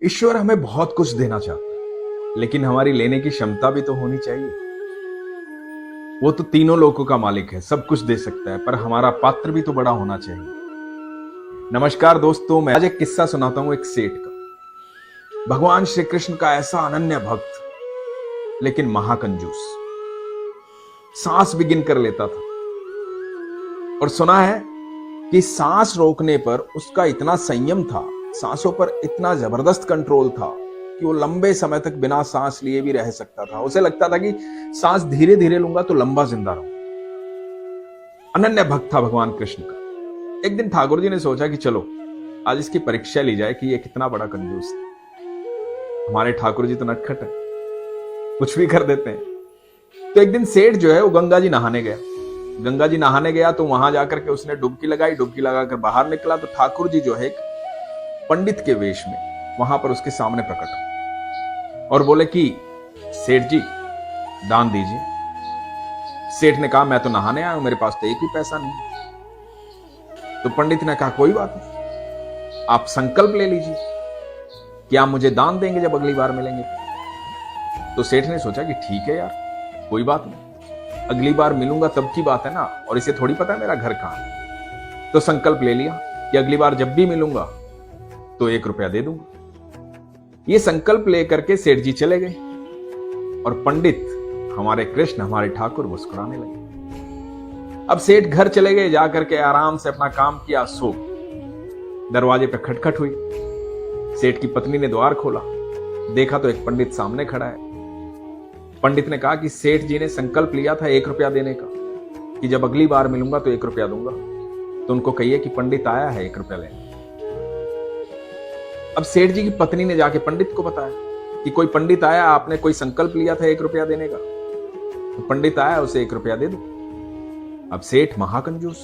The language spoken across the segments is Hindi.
ईश्वर हमें बहुत कुछ देना चाहता है, लेकिन हमारी लेने की क्षमता भी तो होनी चाहिए। वो तो तीनों लोकों का मालिक है, सब कुछ दे सकता है, पर हमारा पात्र भी तो बड़ा होना चाहिए। नमस्कार दोस्तों, मैं आज एक किस्सा सुनाता हूं एक सेठ का। भगवान श्री कृष्ण का ऐसा अनन्य भक्त, लेकिन महाकंजूस। सांस भी गिन कर लेता था, और सुना है कि सांस रोकने पर उसका इतना संयम था, सांसों पर इतना जबरदस्त कंट्रोल था कि वो लंबे समय तक बिना सांस लिए भी रह सकता था। उसे लगता था कि सांस धीरे धीरे लूंगा तो लंबा जिंदा रहूंगा। अनन्य भक्त था भगवान कृष्ण का। एक दिन ठाकुर जी ने सोचा कि चलो आज इसकी परीक्षा ली जाए कि ये कितना बड़ा कंजूस है। हमारे ठाकुर जी तो नटखट है, कुछ भी कर देते हैं। तो एक दिन सेठ जो है वो गंगा जी नहाने गया तो वहां जाकर के उसने डुबकी लगाई। डुबकी लगाकर बाहर निकला तो ठाकुर जी जो है एक पंडित के वेश में वहां पर उसके सामने प्रकट हो और बोले कि सेठ जी दान दीजिए। सेठ ने कहा मैं तो नहाने आया हूं, मेरे पास तो एक भी पैसा नहीं। तो पंडित ने कहा कोई बात नहीं, आप संकल्प ले लीजिए कि आप मुझे दान देंगे जब अगली बार मिलेंगे। तो सेठ ने सोचा कि ठीक है यार, कोई बात नहीं, अगली बार मिलूंगा तब की बात है ना, और इसे थोड़ी पता है मेरा घर कहां है। तो संकल्प ले लिया कि अगली बार जब भी मिलूंगा तो 1 रुपया दे दूंगा। ये संकल्प लेकर के सेठ जी चले गए और पंडित हमारे कृष्ण, हमारे ठाकुर मुस्कुराने लगे। अब सेठ घर चले गए, जाकर के आराम से अपना काम किया, सो। दरवाजे पे खटखट हुई। सेठ की पत्नी ने द्वार खोला, देखा तो एक पंडित सामने खड़ा है। पंडित ने कहा कि सेठ जी ने संकल्प लिया था 1 रुपया देने का, कि जब अगली बार मिलूंगा तो 1 रुपया दूंगा। तो उनको कहिए कि पंडित आया है 1 रुपया लेने। अब सेठ जी की पत्नी ने जाके पंडित को बताया कि कोई पंडित आया, आपने कोई संकल्प लिया था 1 रुपया देने का, तो पंडित आया, उसे 1 रुपया दे दो। अब सेठ महाकंजूस,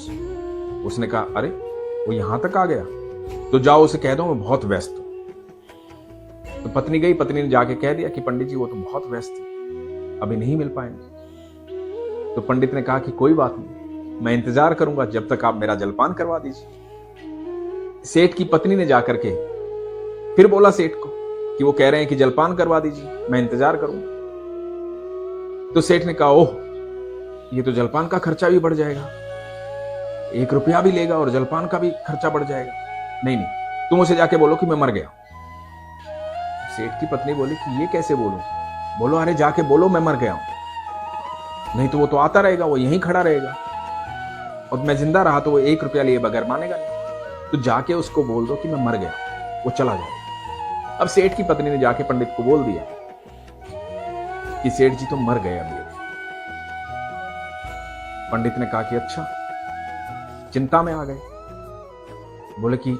उसने कहा अरे वो यहां तक आ गया, तो जाओ उसे कह दो मैं बहुत व्यस्त हूं। तो पत्नी गई, पत्नी ने जाके कह दिया कि पंडित जी वो तो बहुत व्यस्त है, अभी नहीं मिल पाएंगे। तो पंडित ने कहा कि कोई बात नहीं, मैं इंतजार करूंगा जब तक आप मेरा जलपान करवा दीजिए। सेठ की पत्नी ने जाकर के फिर बोला सेठ को कि वो कह रहे हैं कि जलपान करवा दीजिए, मैं इंतजार करूंगा। तो सेठ ने कहा ओह, ये तो जलपान का खर्चा भी बढ़ जाएगा, 1 रुपया भी लेगा और जलपान का भी खर्चा बढ़ जाएगा। नहीं नहीं, तुम उसे जाके बोलो कि मैं मर गया। सेठ की पत्नी बोली कि ये कैसे बोलूं? बोलो अरे जाके बोलो मैं मर गया हूं, नहीं तो वो तो आता रहेगा, वो यहीं खड़ा रहेगा, और मैं जिंदा रहा तो वो 1 रुपया लिए बगैर मानेगा नहीं। तो जाके उसको बोल दो कि मैं मर गया, वो चला जाए। अब सेठ की पत्नी ने जाके पंडित को बोल दिया कि सेठ जी तो मर गए अभी। पंडित ने कहा कि अच्छा, चिंता में आ गए। बोले कि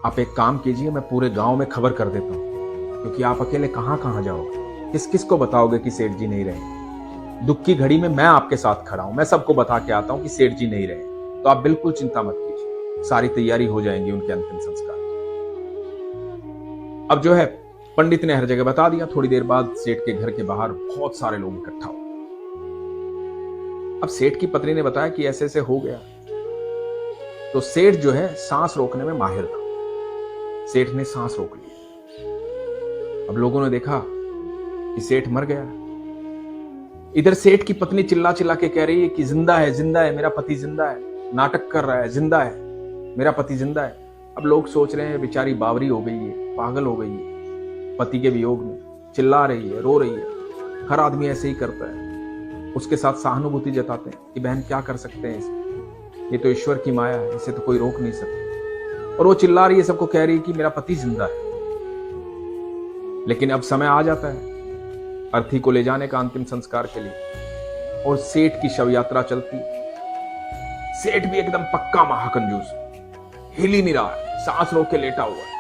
आप एक काम कीजिए, मैं पूरे गांव में खबर कर देता हूं, क्योंकि आप अकेले कहां कहां जाओगे, किस किस को बताओगे कि सेठ जी नहीं रहे। दुख की घड़ी में मैं आपके साथ खड़ा हूं, मैं सबको बता के आता हूं कि सेठ जी नहीं रहे। तो आप बिल्कुल चिंता मत कीजिए, सारी तैयारी हो जाएंगी उनके अंतिम संस्कार। अब जो है पंडित ने हर जगह बता दिया। थोड़ी देर बाद सेठ के घर के बाहर बहुत सारे लोग इकट्ठा हुए। अब सेठ की पत्नी ने बताया कि ऐसे ऐसे हो गया। तो सेठ जो है सांस रोकने में माहिर था, सेठ ने सांस रोक ली। अब लोगों ने देखा कि सेठ मर गया। इधर सेठ की पत्नी चिल्ला चिल्ला के कह रही है कि जिंदा है, मेरा पति जिंदा है, नाटक कर रहा है, जिंदा है, मेरा पति जिंदा है। अब लोग सोच रहे हैं बेचारी बावरी हो गई है, पागल हो गई है, पति के वियोग में चिल्ला रही है, रो रही है। हर आदमी ऐसे ही करता है, उसके साथ सहानुभूति जताते हैं कि बहन क्या कर सकते हैं इसे, ये तो ईश्वर की माया है, इसे तो कोई रोक नहीं सकता। और वो चिल्ला रही है, सबको कह रही है कि मेरा पति जिंदा है। लेकिन अब समय आ जाता है अर्थी को ले जाने का अंतिम संस्कार के लिए, और सेठ की शव यात्रा चलती। सेठ भी एकदम पक्का महाकंजूस, हिल ही नहीं रहा है, सांस रोक के लेटा हुआ है।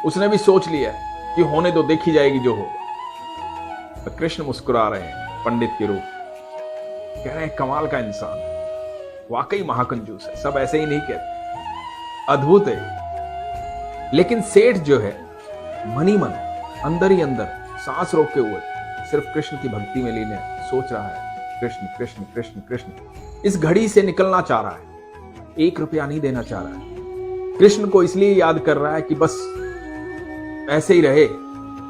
उसने भी सोच लिया है कि होने दो, देखी जाएगी जो होगा। तो कृष्ण मुस्कुरा रहे हैं पंडित के रूप, कह रहे हैं कमाल का इंसान, वाकई महाकंजूस है, सब ऐसे ही नहीं कहते, अद्भुत है। लेकिन सेठ जो है मन ही मन, अंदर ही अंदर सांस रोके हुए सिर्फ कृष्ण की भक्ति में लीन है, सोच रहा है कृष्ण कृष्ण कृष्ण कृष्ण। इस घड़ी से निकलना चाह रहा है, 1 रुपया नहीं देना चाह रहा है। कृष्ण को इसलिए याद कर रहा है कि बस ऐसे ही रहे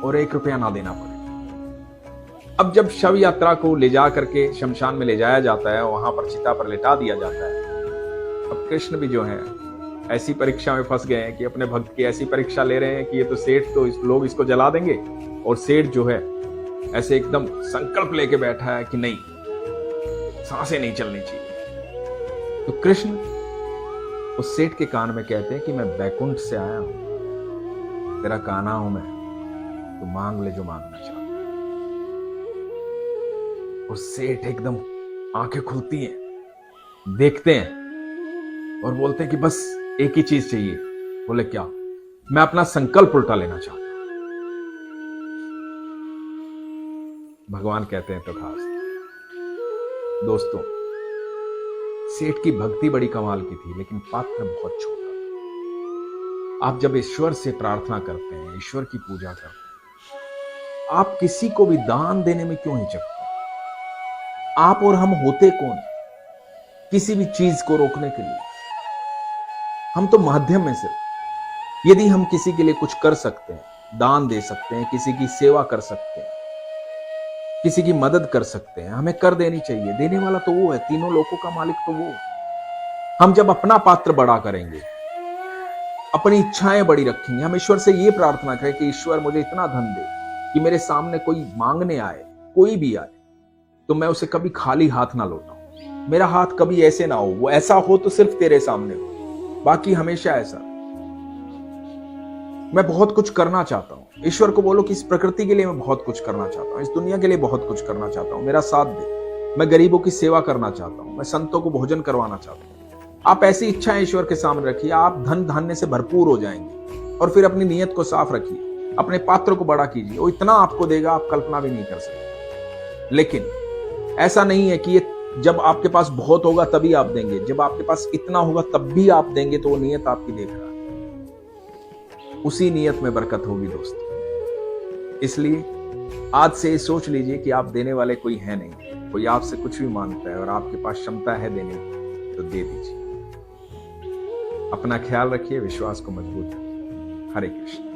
और 1 रुपया ना देना पड़े। अब जब शव यात्रा को ले जा करके शमशान में ले जाया जाता है, वहां पर चिता पर लिटा दिया जाता है। अब कृष्ण भी जो है ऐसी परीक्षा में फंस गए हैं कि अपने भक्त की ऐसी परीक्षा ले रहे हैं कि ये तो सेठ, तो लोग इसको जला देंगे, और सेठ जो है ऐसे एकदम संकल्प लेके बैठा है कि नहीं, सांसें नहीं चलनी चाहिए। तो कृष्ण उस सेठ के कान में कहते हैं कि मैं बैकुंठ से आया हूं, तेरा कान्हा हूं मैं, तो मांग ले जो मांगना चाहता। उस सेठ एकदम आंखें खुलती हैं, देखते हैं और बोलते हैं कि बस एक ही चीज चाहिए। बोले क्या? मैं अपना संकल्प उल्टा लेना चाहता हूं। भगवान कहते हैं तो खास दोस्तों, सेठ की भक्ति बड़ी कमाल की थी, लेकिन पात्र बहुत छोटा था। आप जब ईश्वर से प्रार्थना करते हैं, ईश्वर की पूजा करते हैं, आप किसी को भी दान देने में क्यों हिचकते? आप और हम होते कौन किसी भी चीज को रोकने के लिए? हम तो माध्यम में सिर्फ, यदि हम किसी के लिए कुछ कर सकते हैं, दान दे सकते हैं, किसी की सेवा कर सकते हैं, किसी की मदद कर सकते हैं, हमें कर देनी चाहिए। देने वाला तो वो है, तीनों लोगों का मालिक तो वो। हम जब अपना पात्र बड़ा करेंगे, अपनी इच्छाएं बड़ी रखेंगे, हम ईश्वर से ये प्रार्थना करें कि ईश्वर मुझे इतना धन दे कि मेरे सामने कोई मांगने आए, कोई भी आए, तो मैं उसे कभी खाली हाथ ना लौटाऊं। मेरा हाथ कभी ऐसे ना हो, वो ऐसा हो तो सिर्फ तेरे सामने हो, बाकी हमेशा ऐसा। मैं बहुत कुछ करना चाहता हूं। ईश्वर को बोलो कि इस प्रकृति के लिए मैं बहुत कुछ करना चाहता हूं, इस दुनिया के लिए बहुत कुछ करना चाहता हूं, मेरा साथ दे। मैं गरीबों की सेवा करना चाहता हूं, मैं संतों को भोजन करवाना चाहता हूं। आप ऐसी इच्छाएं ईश्वर के सामने रखिए, आप धन धान्य से भरपूर हो जाएंगे। और फिर अपनी नीयत को साफ रखिए, अपने पात्र को बड़ा कीजिए, वो इतना आपको देगा आप कल्पना भी नहीं कर सकते। लेकिन ऐसा नहीं है कि ये जब आपके पास बहुत होगा तभी आप देंगे, जब आपके पास इतना होगा तब भी आप देंगे, तो वो नीयत आपकी देख रहा है। उसी नीयत में बरकत होगी दोस्तों। इसलिए आज से सोच लीजिए कि आप देने वाले कोई है नहीं, कोई आपसे कुछ भी मांगता है और आपके पास क्षमता है देने की, तो दे दीजिए। अपना ख्याल रखिए, विश्वास को मजबूत रखिए। हरे कृष्ण।